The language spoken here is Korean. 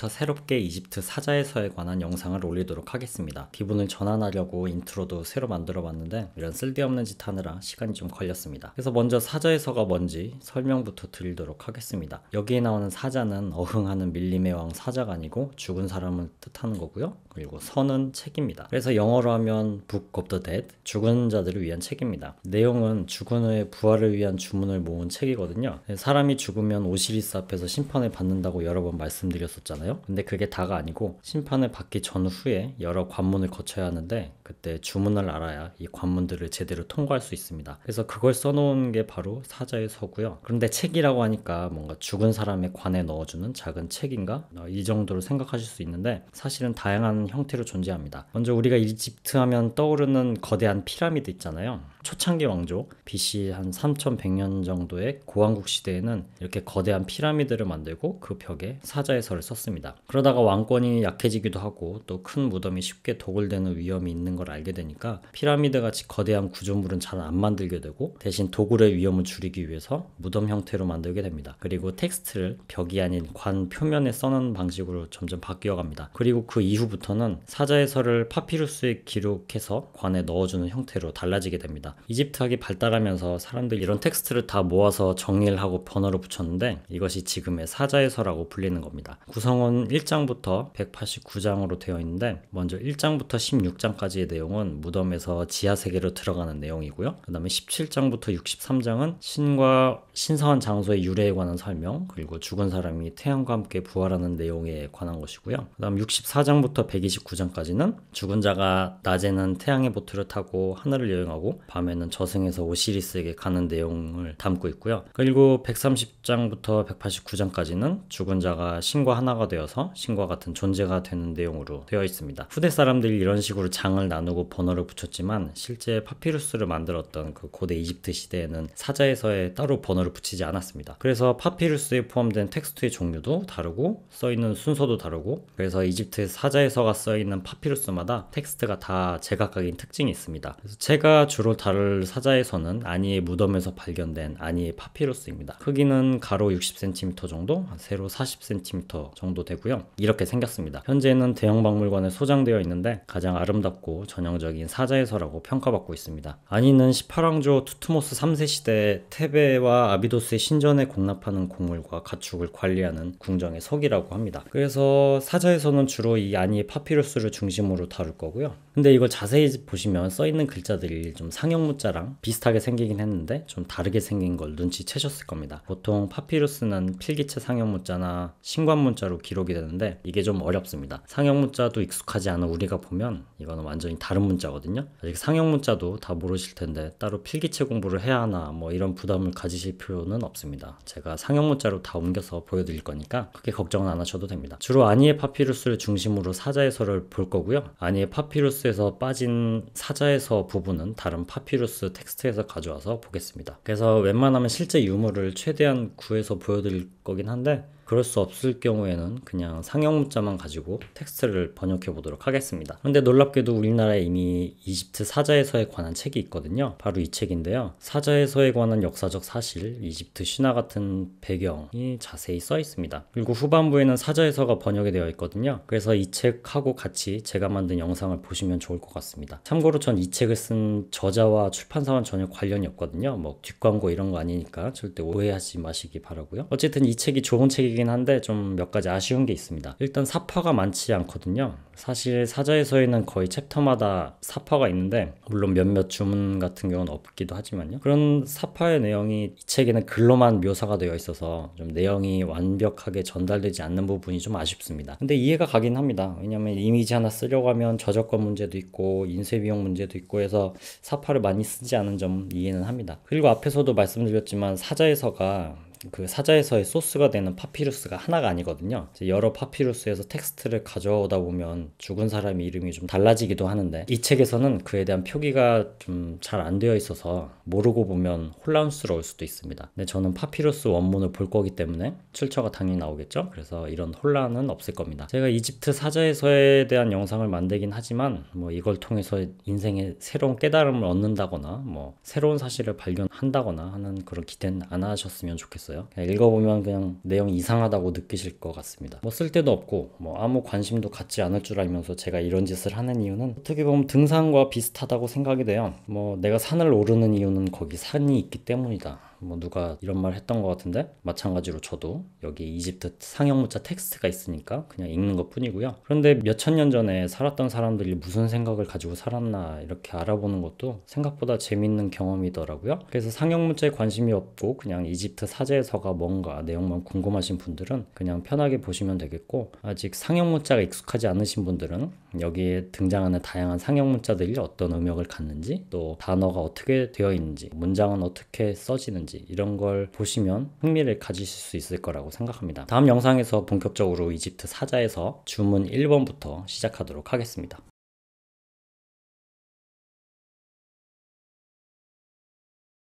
새롭게 이집트 사자에서에 관한 영상을 올리도록 하겠습니다. 기분을 전환하려고 인트로도 새로 만들어 봤는데 이런 쓸데없는 짓 하느라 시간이 좀 걸렸습니다. 그래서 먼저 사자에서가 뭔지 설명부터 드리도록 하겠습니다. 여기에 나오는 사자는 어흥하는 밀림의 왕 사자가 아니고 죽은 사람을 뜻하는 거고요. 그리고 서는 책입니다. 그래서 영어로 하면 Book of the Dead, 죽은 자들을 위한 책입니다. 내용은 죽은 후의 부활을 위한 주문을 모은 책이거든요. 사람이 죽으면 오시리스 앞에서 심판을 받는다고 여러 번 말씀드렸었잖아요. 근데 그게 다가 아니고 심판을 받기 전후에 여러 관문을 거쳐야 하는데 그때 주문을 알아야 이 관문들을 제대로 통과할 수 있습니다. 그래서 그걸 써놓은 게 바로 사자의 서고요. 그런데 책이라고 하니까 뭔가 죽은 사람의 관에 넣어주는 작은 책인가? 이 정도로 생각하실 수 있는데 사실은 다양한 형태로 존재합니다. 먼저 우리가 이집트 하면 떠오르는 거대한 피라미드 있잖아요. 초창기 왕조 BC 한 3100년 정도의 고왕국 시대에는 이렇게 거대한 피라미드를 만들고 그 벽에 사자의 서를 썼습니다. 그러다가 왕권이 약해지기도 하고 또 큰 무덤이 쉽게 도굴되는 위험이 있는 걸 알게 되니까 피라미드 같이 거대한 구조물은 잘 안 만들게 되고 대신 도굴의 위험을 줄이기 위해서 무덤 형태로 만들게 됩니다. 그리고 텍스트를 벽이 아닌 관 표면에 써는 방식으로 점점 바뀌어갑니다. 그리고 그 이후부터는 사자의 서를 파피루스에 기록해서 관에 넣어주는 형태로 달라지게 됩니다. 이집트학이 발달하면서 사람들이 이런 텍스트를 다 모아서 정리를 하고 번호를 붙였는데 이것이 지금의 사자의 서라고 불리는 겁니다. 구성은 1장부터 189장으로 되어 있는데 먼저 1장부터 16장까지의 내용은 무덤에서 지하세계로 들어가는 내용이고요. 그 다음에 17장부터 63장은 신과 신성한 장소의 유래에 관한 설명, 그리고 죽은 사람이 태양과 함께 부활하는 내용에 관한 것이고요. 그 다음 64장부터 129장까지는 죽은 자가 낮에는 태양의 보트를 타고 하늘을 여행하고 밤에는 저승에서 오시리스에게 가는 내용을 담고 있고요. 그리고 130장부터 189장까지는 죽은 자가 신과 하나가 되어서 신과 같은 존재가 되는 내용으로 되어 있습니다. 후대 사람들이 이런 식으로 장을 나누고 번호를 붙였지만 실제 파피루스를 만들었던 그 고대 이집트 시대에는 사자에서에 따로 번호를 붙이지 않았습니다. 그래서 파피루스에 포함된 텍스트의 종류도 다르고 써있는 순서도 다르고 그래서 이집트 사자에서가 써있는 파피루스마다 텍스트가 다 제각각인 특징이 있습니다. 그래서 제가 주로 다룰 사자에서는 아니의 무덤에서 발견된 아니의 파피루스입니다. 크기는 가로 60cm 정도, 세로 40cm 정도 되고요. 이렇게 생겼습니다. 현재는 대형 박물관에 소장되어 있는데 가장 아름답고 전형적인 사자에서라고 평가받고 있습니다. 아니는 18왕조 투트모스 3세 시대 테베와 아비도스의 신전에 공납하는 곡물과 가축을 관리하는 궁정의 석이라고 합니다. 그래서 사자에서는 주로 이 아니의 파피루스를 중심으로 다룰 거고요. 근데 이걸 자세히 보시면 써있는 글자들이 좀 상형문자랑 비슷하게 생기긴 했는데 좀 다르게 생긴 걸 눈치채셨을 겁니다. 보통 파피루스는 필기체 상형문자나 신관문자로 기록이 되는데 이게 좀 어렵습니다. 상형문자도 익숙하지 않은 우리가 보면 이거는 완전히 다른 문자거든요. 아직 상형문자도 다 모르실 텐데 따로 필기체 공부를 해야 하나 뭐 이런 부담을 가지실 필요는 없습니다. 제가 상형문자로 다 옮겨서 보여드릴 거니까 크게 걱정은 안 하셔도 됩니다. 주로 아니의 파피루스를 중심으로 사자의 서를 볼 거고요. 아니의 파피루스에서 빠진 사자의 서 부분은 다른 파피루스 텍스트에서 가져와서 보겠습니다. 그래서 웬만하면 실제 유물을 최대한 구해서 보여드릴 거긴 한데 그럴 수 없을 경우에는 그냥 상형문자만 가지고 텍스트를 번역해 보도록 하겠습니다. 그런데 놀랍게도 우리나라에 이미 이집트 사자에서에 관한 책이 있거든요. 바로 이 책인데요. 사자에서에 관한 역사적 사실, 이집트 신화 같은 배경이 자세히 써 있습니다. 그리고 후반부에는 사자에서가 번역이 되어 있거든요. 그래서 이 책하고 같이 제가 만든 영상을 보시면 좋을 것 같습니다. 참고로 전 이 책을 쓴 저자와 출판사와는 전혀 관련이 없거든요. 뭐 뒷광고 이런 거 아니니까 절대 오해하지 마시기 바라고요. 어쨌든 이 책이 좋은 책이긴 한데 좀 몇 가지 아쉬운 게 있습니다. 일단 사파가 많지 않거든요. 사실 사자에서에는 거의 챕터마다 사파가 있는데 물론 몇몇 주문 같은 경우는 없기도 하지만요. 그런 사파의 내용이 이 책에는 글로만 묘사가 되어 있어서 좀 내용이 완벽하게 전달되지 않는 부분이 좀 아쉽습니다. 근데 이해가 가긴 합니다. 왜냐면 이미지 하나 쓰려고 하면 저작권 문제도 있고 인쇄 비용 문제도 있고 해서 사파를 많이 쓰지 않은 점 이해는 합니다. 그리고 앞에서도 말씀드렸지만 사자에서가 그 사자에서의 소스가 되는 파피루스가 하나가 아니거든요. 여러 파피루스에서 텍스트를 가져오다 보면 죽은 사람의 이름이 좀 달라지기도 하는데 이 책에서는 그에 대한 표기가 좀 잘 안 되어 있어서 모르고 보면 혼란스러울 수도 있습니다. 근데 저는 파피루스 원문을 볼 거기 때문에 출처가 당연히 나오겠죠. 그래서 이런 혼란은 없을 겁니다. 제가 이집트 사자에서에 대한 영상을 만들긴 하지만 뭐 이걸 통해서 인생에 새로운 깨달음을 얻는다거나 뭐 새로운 사실을 발견한다거나 하는 그런 기대는 안 하셨으면 좋겠어요. 있었어요. 그냥 읽어보면 그냥 내용이 이상하다고 느끼실 것 같습니다. 뭐 쓸데도 없고 뭐 아무 관심도 갖지 않을 줄 알면서 제가 이런 짓을 하는 이유는 어떻게 보면 등산과 비슷하다고 생각이 돼요. 뭐 내가 산을 오르는 이유는 거기 산이 있기 때문이다. 뭐 누가 이런 말 했던 것 같은데, 마찬가지로 저도 여기 이집트 상형문자 텍스트가 있으니까 그냥 읽는 것 뿐이고요. 그런데 몇천 년 전에 살았던 사람들이 무슨 생각을 가지고 살았나 이렇게 알아보는 것도 생각보다 재밌는 경험이더라고요. 그래서 상형문자에 관심이 없고 그냥 이집트 사제에서가 뭔가 내용만 궁금하신 분들은 그냥 편하게 보시면 되겠고, 아직 상형문자가 익숙하지 않으신 분들은 여기에 등장하는 다양한 상형문자들이 어떤 의미를 갖는지, 또 단어가 어떻게 되어 있는지, 문장은 어떻게 써지는지 이런 걸 보시면 흥미를 가지실 수 있을 거라고 생각합니다. 다음 영상에서 본격적으로 이집트 사자에서 주문 1번부터 시작하도록 하겠습니다.